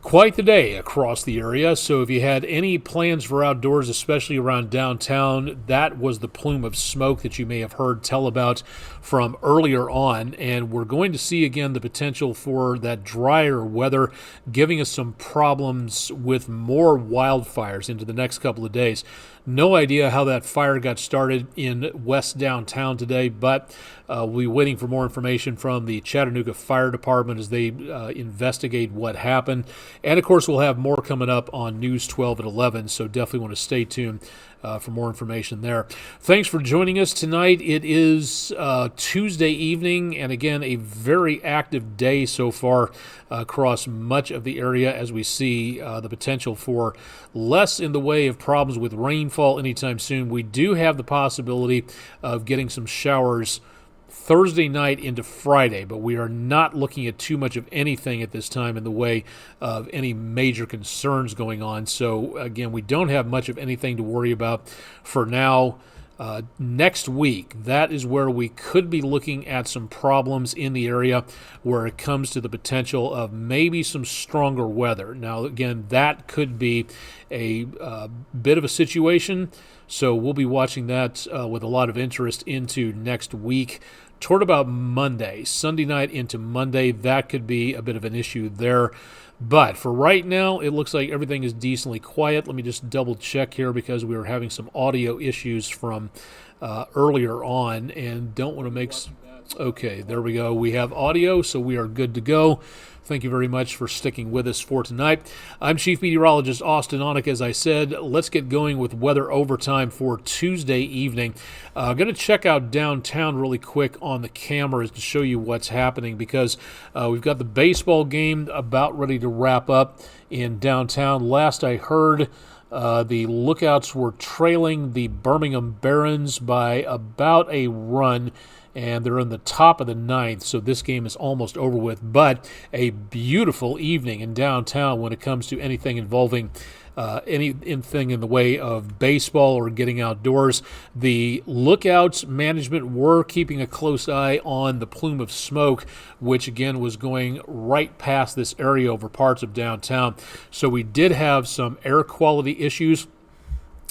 Quite the day across the area. So if you had any plans for outdoors, especially around downtown, that was the plume of smoke that you may have heard tell about from earlier on. And we're going to see again the potential for that drier weather giving us some problems with more wildfires into the next couple of days. No idea how that fire got started in west downtown today, but we'll be waiting for more information from the Chattanooga Fire Department as they investigate what happened. And, of course, we'll have more coming up on News 12 at 11, so definitely want to stay tuned for more information there. Thanks for joining us tonight. It is Tuesday evening, and again, a very active day so far across much of the area as we see the potential for less in the way of problems with rainfall anytime soon. We do have the possibility of getting some showers Thursday night into Friday, but we are not looking at too much of anything at this time in the way of any major concerns going on. So, again, we don't have much of anything to worry about for now. Next week, that is where we could be looking at some problems in the area where it comes to the potential of maybe some stronger weather. Now, again, that could be a bit of a situation, so we'll be watching that with a lot of interest into next week. Toward about Monday, Sunday night into Monday, that could be a bit of an issue there. But for right now, it looks like everything is decently quiet. Let me just double check here because we were having some audio issues from earlier on and don't want to make... Okay, there we go. We have audio, so we are good to go. Thank you very much for sticking with us for tonight. I'm Chief Meteorologist Austen Onek. As I said, let's get going with weather overtime for Tuesday evening. I'm going to check out downtown really quick on the cameras to show you what's happening because we've got the baseball game about ready to wrap up in downtown. Last I heard, the Lookouts were trailing the Birmingham Barons by about a run, and they're in the top of the ninth, so this game is almost over with. But a beautiful evening in downtown when it comes to anything involving anything in the way of baseball or getting outdoors. The Lookouts management were keeping a close eye on the plume of smoke, which again was going right past this area over parts of downtown. So we did have some air quality issues,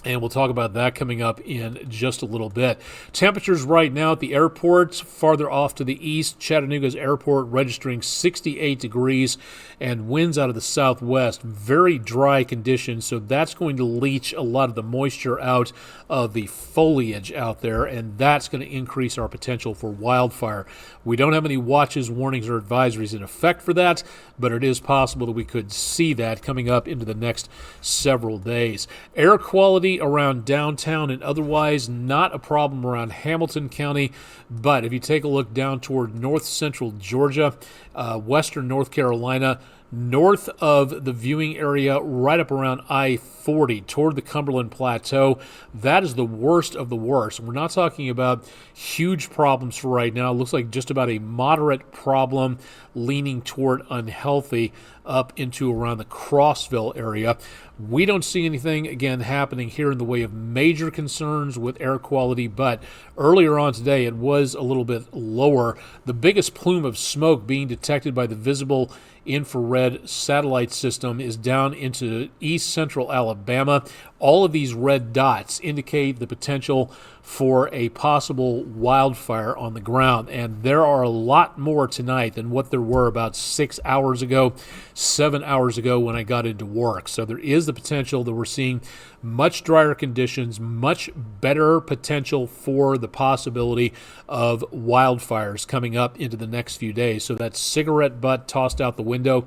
and we'll talk about that coming up in just a little bit. Temperatures right now at the airport, farther off to the east, Chattanooga's airport registering 68 degrees and winds out of the southwest. Very dry conditions, so that's going to leach a lot of the moisture out of the foliage out there, and that's going to increase our potential for wildfire. We don't have any watches, warnings, or advisories in effect for that, but it is possible that we could see that coming up into the next several days. Air quality around downtown and otherwise not a problem around Hamilton County, but if you take a look down toward north central Georgia, western North Carolina, north of the viewing area, right up around I-40 toward the Cumberland Plateau, that is the worst of the worst. We're not talking about huge problems for right now. It looks like just about a moderate problem leaning toward unhealthy up into around the Crossville area. We don't see anything, again, happening here in the way of major concerns with air quality, but earlier on today it was a little bit lower. The biggest plume of smoke being detected by the visible infrared satellite system is down into east central Alabama. All of these red dots indicate the potential for a possible wildfire on the ground, and there are a lot more tonight than what there were about 6 hours ago, 7 hours ago when I got into work. So there is the potential that we're seeing much drier conditions, much better potential for the possibility of wildfires coming up into the next few days. So that cigarette butt tossed out the window,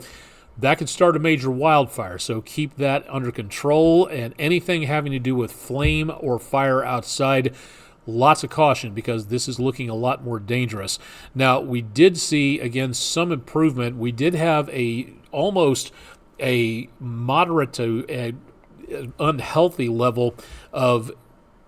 that could start a major wildfire, so keep that under control. And anything having to do with flame or fire outside, lots of caution because this is looking a lot more dangerous. Now, we did see, again, some improvement. We did have almost a moderate to unhealthy level of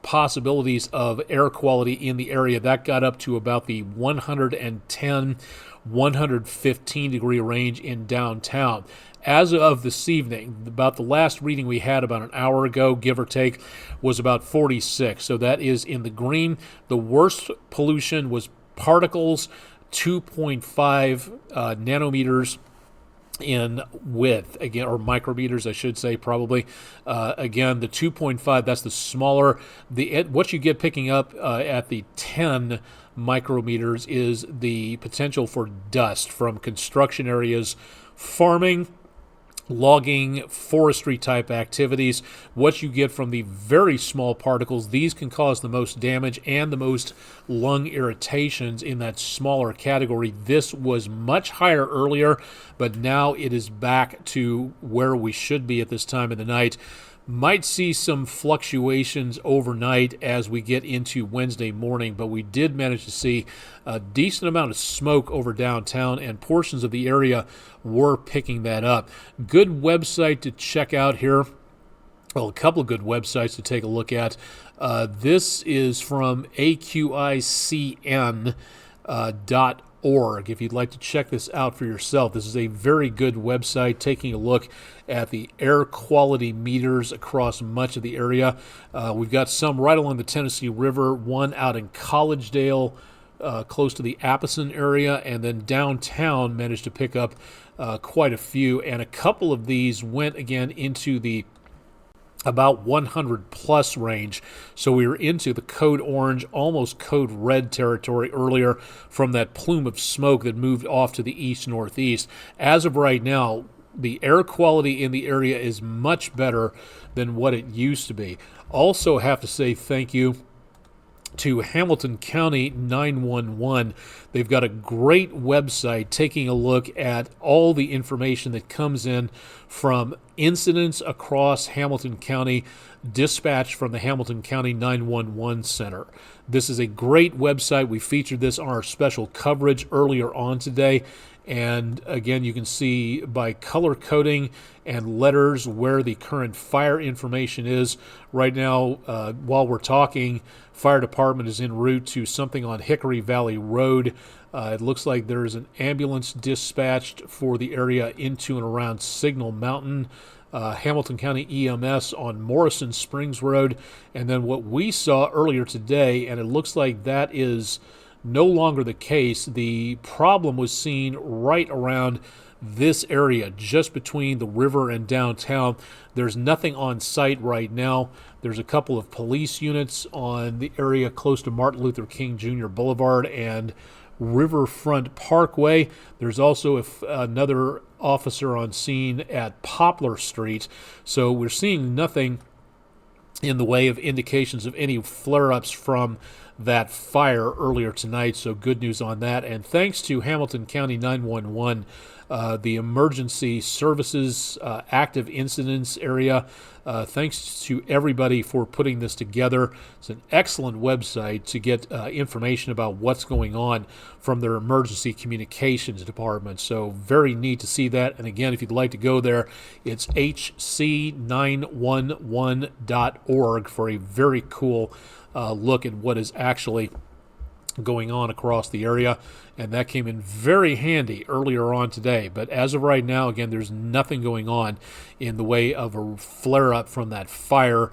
possibilities of air quality in the area. That got up to about the 110, 115 degree range in downtown. As of this evening, about the last reading we had about an hour ago, give or take, was about 46. So that is in the green. The worst pollution was particles, 2.5 nanometers in width, again, or micrometers, I should say, probably. Again, the 2.5, that's the smaller. What you get picking up at the 10 micrometers is the potential for dust from construction areas, farming, logging, forestry type activities. What you get from the very small particles, these can cause the most damage and the most lung irritations in that smaller category. This was much higher earlier, but now it is back to where we should be at this time of the night. Might see some fluctuations overnight as we get into Wednesday morning, but we did manage to see a decent amount of smoke over downtown, and portions of the area were picking that up. Good website to check out here. Well, a couple of good websites to take a look at. This is from AQICN.org. If you'd like to check this out for yourself, this is a very good website taking a look at the air quality meters across much of the area. We've got some right along the Tennessee River, one out in Collegedale, close to the Appleton area, and then downtown managed to pick up quite a few, and a couple of these went again into the about 100 plus range. So we were into the code orange, almost code red territory earlier from that plume of smoke that moved off to the east-northeast. As of right now, the air quality in the area is much better than what it used to be. Also have to say thank you to Hamilton County 911. They've got a great website taking a look at all the information that comes in from incidents across Hamilton County, dispatched from the Hamilton County 911 Center. This is a great website. We featured this on our special coverage earlier on today. And again, you can see by color coding and letters where the current fire information is. Right now, while we're talking, fire department is en route to something on Hickory Valley Road. It looks like there is an ambulance dispatched for the area into and around Signal Mountain. Hamilton County EMS on Morrison Springs Road. And then what we saw earlier today, and it looks like that is no longer the case. The problem was seen right around this area, just between the river and downtown. There's nothing on site right now. There's a couple of police units on the area close to Martin Luther King Jr. Boulevard and Riverfront Parkway. There's also another officer on scene at Poplar Street. So we're seeing nothing in the way of indications of any flare-ups from that fire earlier tonight, so good news on that. And thanks to Hamilton County 911, the emergency services active incidents area. Thanks to everybody for putting this together. It's an excellent website to get information about what's going on from their emergency communications department. So very neat to see that. And again, if you'd like to go there, it's hc911.org for a very cool look at what is actually going on across the area, and that came in very handy earlier on today. But as of right now, again, there's nothing going on in the way of a flare-up from that fire.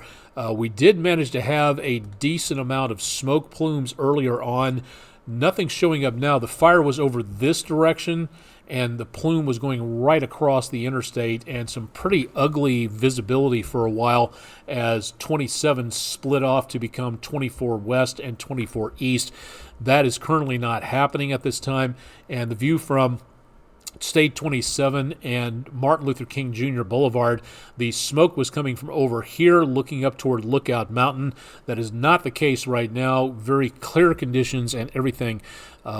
We did manage to have a decent amount of smoke plumes earlier on. Nothing showing up now. The fire was over this direction, and the plume was going right across the interstate, and some pretty ugly visibility for a while as 27 split off to become 24 west and 24 east. That is currently not happening at this time, and the view from State 27 and Martin Luther King Jr. Boulevard, the smoke was coming from over here looking up toward Lookout Mountain. That is not the case right now. Very clear conditions and everything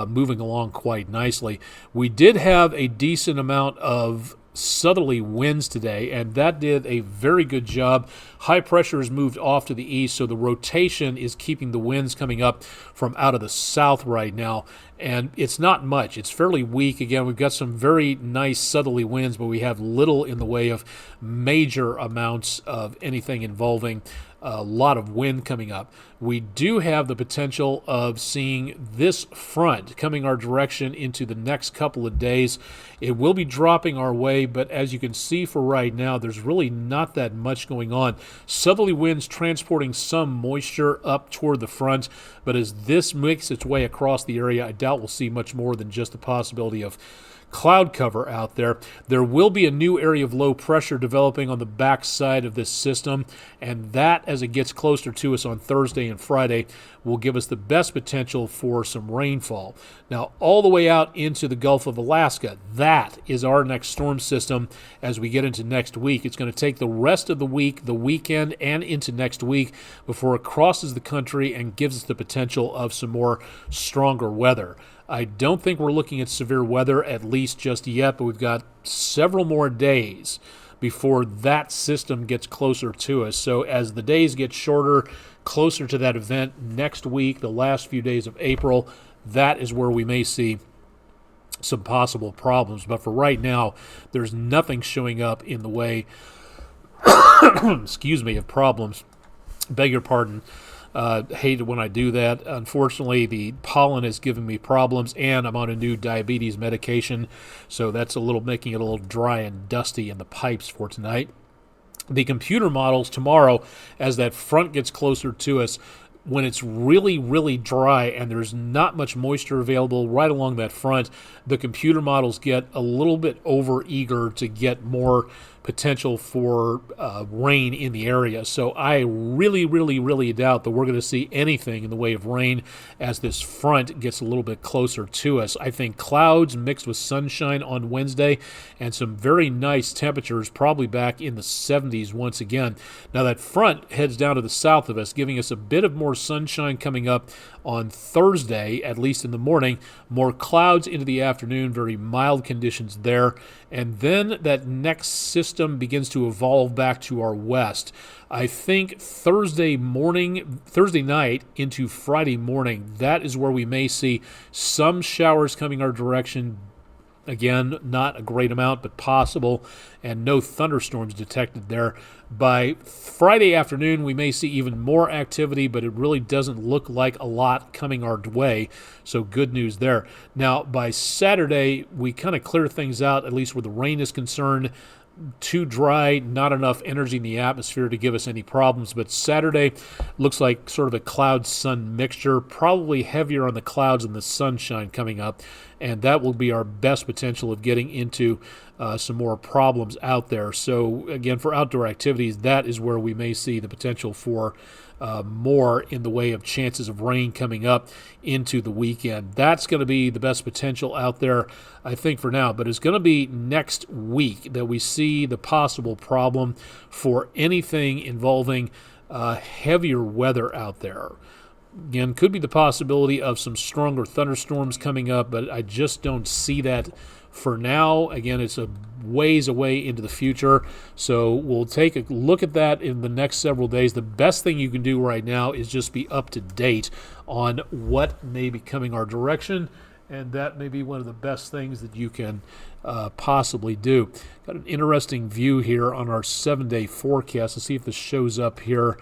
moving along quite nicely. We did have a decent amount of southerly winds today, and that did a very good job. High pressure has moved off to the east, so the rotation is keeping the winds coming up from out of the south right now, and it's not much. It's fairly weak. Again, we've got some very nice southerly winds, but we have little in the way of major amounts of anything involving a lot of wind coming up. We do have the potential of seeing this front coming our direction into the next couple of days. It will be dropping our way, but as you can see for right now, there's really not that much going on. Southerly winds transporting some moisture up toward the front, but as this makes its way across the area, I doubt we'll see much more than just the possibility of cloud cover out there. There will be a new area of low pressure developing on the backside of this system, and that, as it gets closer to us on Thursday and Friday, will give us the best potential for some rainfall. Now, all the way out into the Gulf of Alaska, that is our next storm system as we get into next week. It's going to take the rest of the week, the weekend, and into next week before it crosses the country and gives us the potential of some more stronger weather. I don't think we're looking at severe weather, at least just yet, but we've got several more days before that system gets closer to us. So as the days get shorter, closer to that event next week, the last few days of April, that is where we may see some possible problems. But for right now, there's nothing showing up in the way, excuse me, of problems. Beg your pardon. Hate it when I do that. Unfortunately, the pollen is giving me problems, and I'm on a new diabetes medication, so that's making it a little dry and dusty in the pipes for tonight. The computer models tomorrow, as that front gets closer to us, when it's really, really dry and there's not much moisture available right along that front, the computer models get a little bit over-eager to get more potential for rain in the area. So I really, really, really doubt that we're going to see anything in the way of rain as this front gets a little bit closer to us. I think clouds mixed with sunshine on Wednesday and some very nice temperatures, probably back in the 70s once again. Now that front heads down to the south of us, giving us a bit of more sunshine coming up on Thursday, at least in the morning. More clouds into the afternoon, very mild conditions there. And then that next system begins to evolve back to our west. I think Thursday night into Friday morning, that is where we may see some showers coming our direction. Again, not a great amount, but possible, and no thunderstorms detected there. By Friday afternoon, we may see even more activity, but it really doesn't look like a lot coming our way, so good news there. Now, by Saturday, we kind of clear things out, at least where the rain is concerned. Too dry, not enough energy in the atmosphere to give us any problems. But Saturday looks like sort of a cloud-sun mixture, probably heavier on the clouds and the sunshine coming up, and that will be our best potential of getting into some more problems out there. So again, for outdoor activities, that is where we may see the potential for more in the way of chances of rain coming up into the weekend. That's going to be the best potential out there, I think, for now. But it's going to be next week that we see the possible problem for anything involving heavier weather out there. Again, could be the possibility of some stronger thunderstorms coming up, but I just don't see that for now. Again, it's a ways away into the future, so we'll take a look at that in the next several days. The best thing you can do right now is just be up to date on what may be coming our direction, and that may be one of the best things that you can possibly do. Got an interesting view here on our 7-day forecast. Let's see if this shows up here.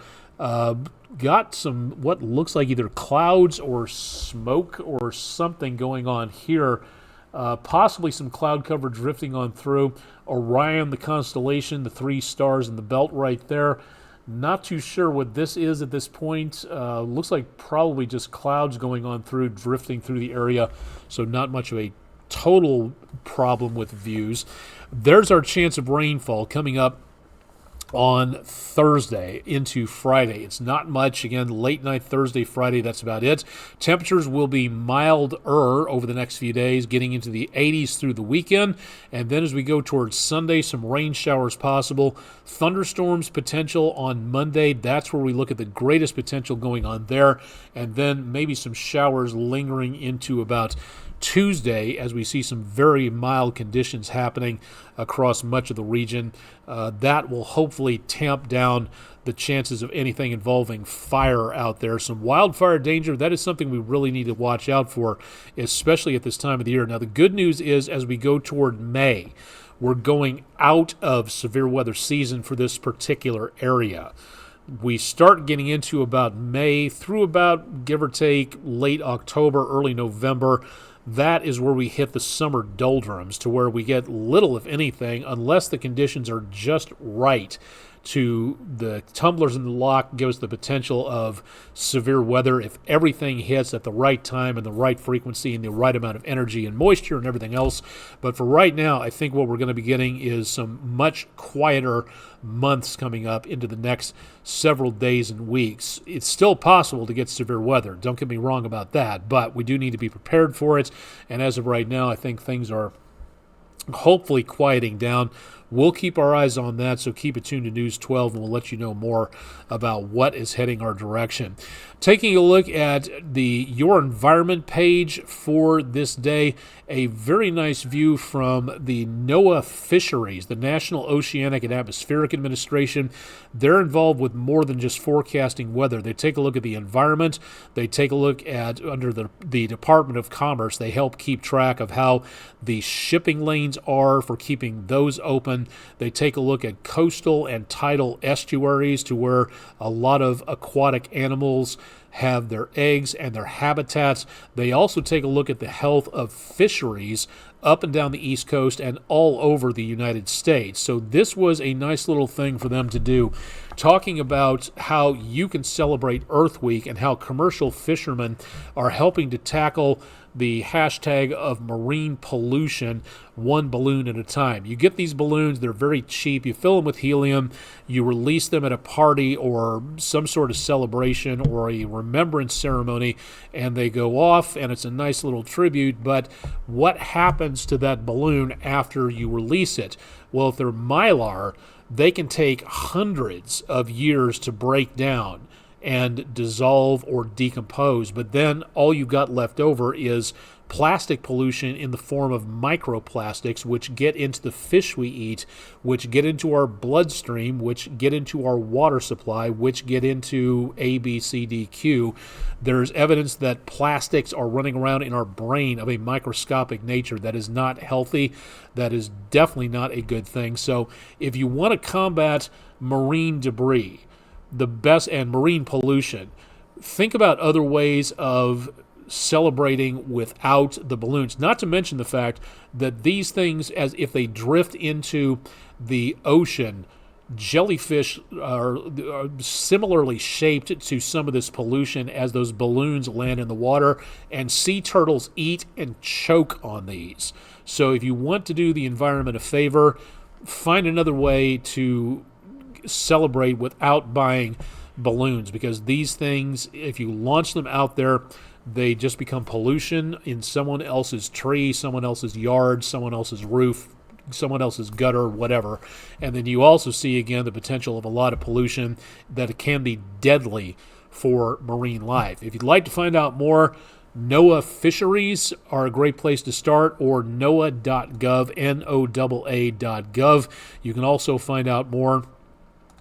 Got some what looks like either clouds or smoke or something going on here. Possibly some cloud cover drifting on through. Orion, the constellation, the 3 stars in the belt right there. Not too sure what this is at this point. Looks like probably just clouds going on through, drifting through the area. So not much of a total problem with views. There's our chance of rainfall coming up on Thursday into Friday. It's not much. Again, late night Thursday, Friday, that's about it. Temperatures will be milder over the next few days, getting into the 80s through the weekend. And then as we go towards Sunday, some rain showers possible. Thunderstorms potential on Monday. That's where we look at the greatest potential going on there. And then maybe some showers lingering into about Tuesday as we see some very mild conditions happening across much of the region. That will hopefully tamp down the chances of anything involving fire out there. Some wildfire danger, that is something we really need to watch out for, especially at this time of the year. Now, the good news is as we go toward May, we're going out of severe weather season for this particular area. We start getting into about May through about, give or take, late October, early November. That is where we hit the summer doldrums, to where we get little, if anything, unless the conditions are just right, to the tumblers in the lock give us the potential of severe weather if everything hits at the right time and the right frequency and the right amount of energy and moisture and everything else. But for right now, I think what we're going to be getting is some much quieter months coming up into the next several days and weeks. It's still possible to get severe weather. Don't get me wrong about that, but we do need to be prepared for it. And as of right now, I think things are hopefully quieting down. We'll keep our eyes on that, so keep it tuned to News 12, and we'll let you know more about what is heading our direction. Taking a look at the Your Environment page for this day, a very nice view from the NOAA Fisheries, the National Oceanic and Atmospheric Administration. They're involved with more than just forecasting weather. They take a look at the environment. They take a look at, under the Department of Commerce, they help keep track of how the shipping lanes are for keeping those open. They take a look at coastal and tidal estuaries, to where a lot of aquatic animals have their eggs and their habitats. They also take a look at the health of fisheries up and down the East Coast and all over the United States. So this was a nice little thing for them to do, talking about how you can celebrate Earth Week and how commercial fishermen are helping to tackle the hashtag of marine pollution, one balloon at a time. You get these balloons, they're very cheap. You fill them with helium, you release them at a party or some sort of celebration or a remembrance ceremony, and they go off, and it's a nice little tribute. But what happens to that balloon after you release it? Well, if they're Mylar, they can take hundreds of years to break down and dissolve or decompose, but then all you've got left over is plastic pollution in the form of microplastics, which get into the fish we eat, which get into our bloodstream, which get into our water supply, which get into A, B, C, D, Q. There's evidence that plastics are running around in our brain of a microscopic nature. That is not healthy. That is definitely not a good thing. So if you want to combat marine debris, the best, and marine pollution, think about other ways of celebrating without the balloons. Not to mention the fact that these things, as if they drift into the ocean, jellyfish are similarly shaped to some of this pollution as those balloons land in the water, and sea turtles eat and choke on these. So if you want to do the environment a favor, find another way to celebrate without buying balloons, because these things, if you launch them out there, they just become pollution in someone else's tree, someone else's yard, someone else's roof, someone else's gutter, whatever. And then you also see again the potential of a lot of pollution that can be deadly for marine life. If you'd like to find out more, NOAA Fisheries are a great place to start, or NOAA.gov, NOAA.gov. You can also find out more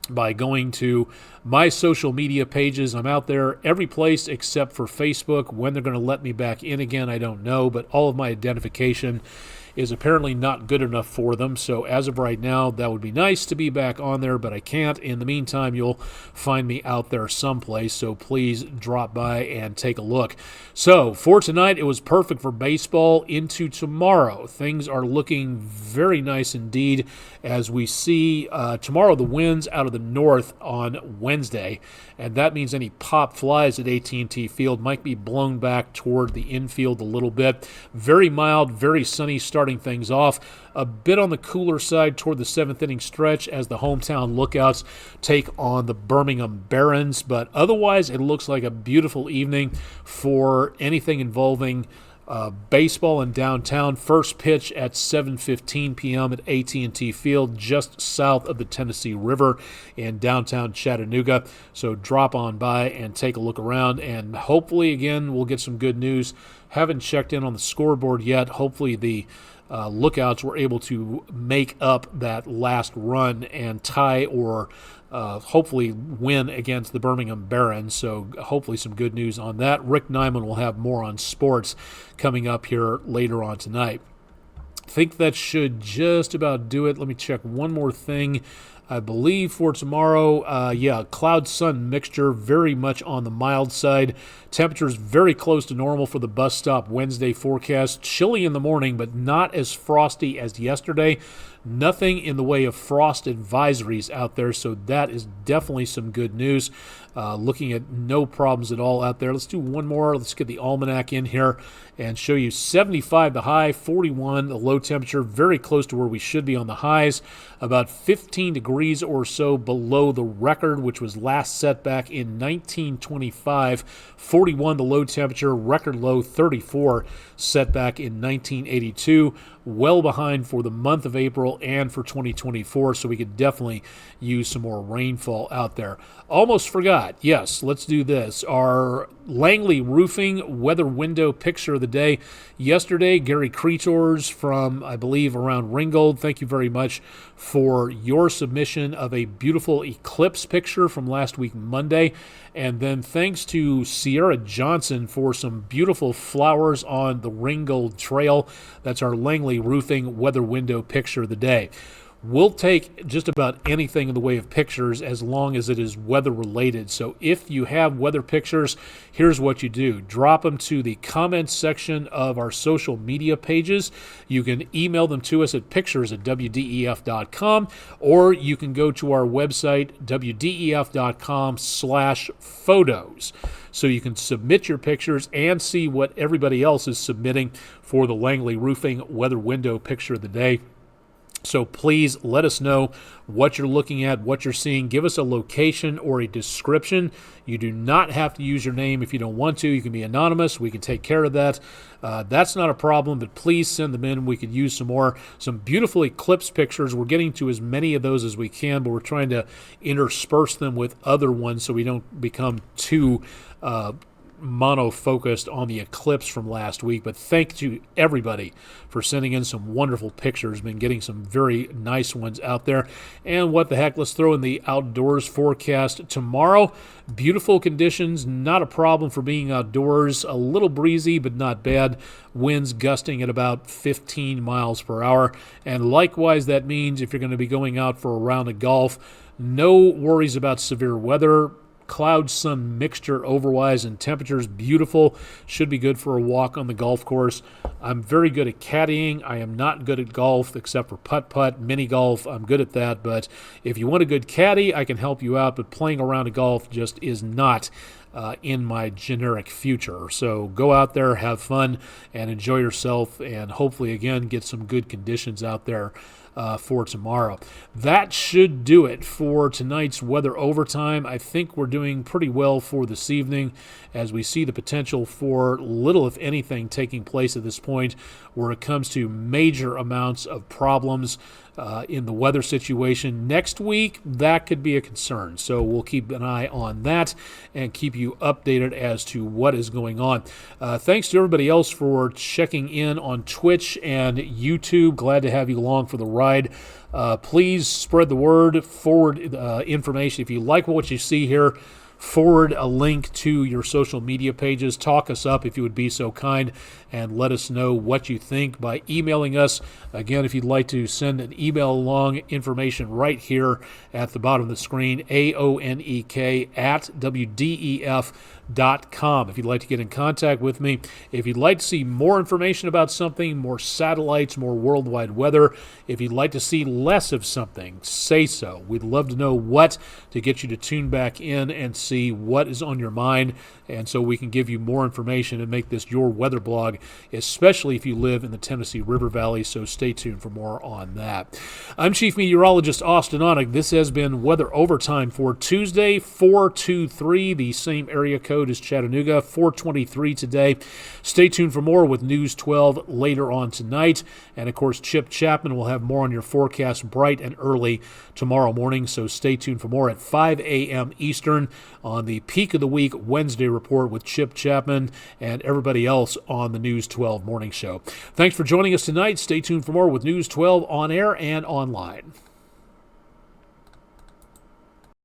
by going to my social media pages. I'm out there every place except for Facebook. When they're going to let me back in again, I don't know, but all of my identification is apparently not good enough for them. So as of right now, that would be nice to be back on there, but I can't. In the meantime, you'll find me out there someplace, so please drop by and take a look. So for tonight, it was perfect for baseball. Into tomorrow, things are looking very nice indeed, as we see tomorrow the winds out of the north on Wednesday, and that means any pop flies at AT&T Field might be blown back toward the infield a little bit. Very mild, very sunny starting things off. A bit on the cooler side toward the seventh inning stretch as the hometown Lookouts take on the Birmingham Barons, but otherwise it looks like a beautiful evening for anything involving baseball in downtown. First pitch at 7:15 p.m. at AT&T Field, just south of the Tennessee River in downtown Chattanooga. So drop on by and take a look around, and hopefully, again, we'll get some good news. Haven't checked in on the scoreboard yet. Hopefully the Lookouts were able to make up that last run and tie or hopefully win against the Birmingham Barons. So hopefully some good news on that. Rick Nyman will have more on sports coming up here later on tonight. I think that should just about do it. Let me check one more thing. I believe for tomorrow, cloud-sun mixture, very much on the mild side. Temperatures very close to normal for the bus stop Wednesday forecast. Chilly in the morning, but not as frosty as yesterday. nothing in the way of frost advisories out there, so that is definitely some good news. Looking at no problems at all out there. Let's do one more. Let's get the almanac in here and show you 75 the high, 41 the low temperature, very close to where we should be on the highs, about 15 degrees or so below the record, which was last set back in 1925. 41 the low temperature, record low 34 set back in 1982. Well behind for the month of April and for 2024, so we could definitely use some more rainfall out there. Almost forgot. Yes, let's do this. Our Langley Roofing weather window picture of the day. Yesterday, Gary Creators from, I believe, around Ringgold. Thank you very much for your submission of a beautiful eclipse picture from last week, Monday. And then thanks to Sierra Johnson for some beautiful flowers on the Ringgold Trail. That's our Langley Roofing weather window picture of the day. We'll take just about anything in the way of pictures as long as it is weather related. So if you have weather pictures, here's what you do. Drop them to the comments section of our social media pages. You can email them to us at pictures@wdef.com, or you can go to our website, wdef.com/photos. So you can submit your pictures and see what everybody else is submitting for the Langley Roofing weather window picture of the day. So please let us know what you're looking at, what you're seeing. Give us a location or a description. You do not have to use your name if you don't want to. You can be anonymous. We can take care of that. That's not a problem, but please send them in. We could use some more. Some beautiful eclipse pictures. We're getting to as many of those as we can, but we're trying to intersperse them with other ones so we don't become too mono-focused on the eclipse from last week. But thank you everybody for sending in some wonderful pictures. Been getting some very nice ones out there. And what the heck, let's throw in the outdoors forecast tomorrow. Beautiful conditions, not a problem for being outdoors. A little breezy, but not bad. Winds gusting at about 15 miles per hour. And likewise, that means if you're going to be going out for a round of golf, no worries about severe weather. Cloud-sun mixture overwise, and temperatures beautiful. Should be good for a walk on the golf course. I'm very good at caddying. I am not good at golf except for putt-putt, mini golf. I'm good at that, but if you want a good caddy, I can help you out, but playing around a golf just is not in my generic future. So go out there, have fun, and enjoy yourself, and hopefully, again, get some good conditions out there for tomorrow. That should do it for tonight's weather overtime. I think we're doing pretty well for this evening as we see the potential for little, if anything, taking place at this point where it comes to major amounts of problems in the weather situation. Next week, that could be a concern. So we'll keep an eye on that and keep you updated as to what is going on. Thanks to everybody else for checking in on Twitch and YouTube. Glad to have you along for the ride. Please spread the word, forward information. If you like what you see here, forward a link to your social media pages. Talk us up if you would be so kind, and let us know what you think by emailing us. Again, if you'd like to send an email along, information right here at the bottom of the screen, aonek@wdef.com. If you'd like to get in contact with me, if you'd like to see more information about something, more satellites, more worldwide weather, if you'd like to see less of something, say so. We'd love to know what to get you to tune back in and see what is on your mind, and so we can give you more information and make this your weather blog, especially if you live in the Tennessee River Valley, so stay tuned for more on that. I'm Chief Meteorologist Austen Onek. This has been Weather Overtime for Tuesday, 423, the same area code as Chattanooga, 423 today. Stay tuned for more with News 12 later on tonight, and of course Chip Chapman will have more on your forecast bright and early tomorrow morning, so stay tuned for more at 5 a.m. Eastern on the Peak of the Week Wednesday report with Chip Chapman and everybody else on the News 12 morning show. Thanks for joining us tonight. Stay tuned for more with News 12 on air and online.